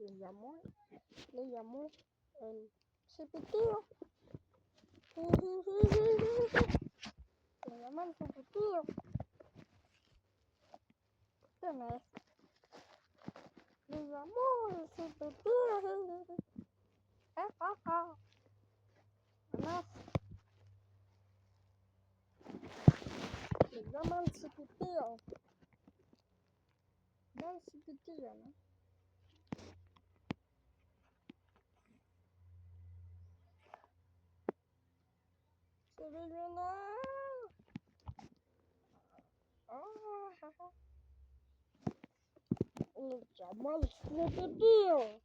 le llamo el chipitío. Le llamo el chipitío. ¿Quién es? Le llamo el chipitío. Además, le llamo el chipitío. Da el chipitío, ¿no? Le llamo el chipitío.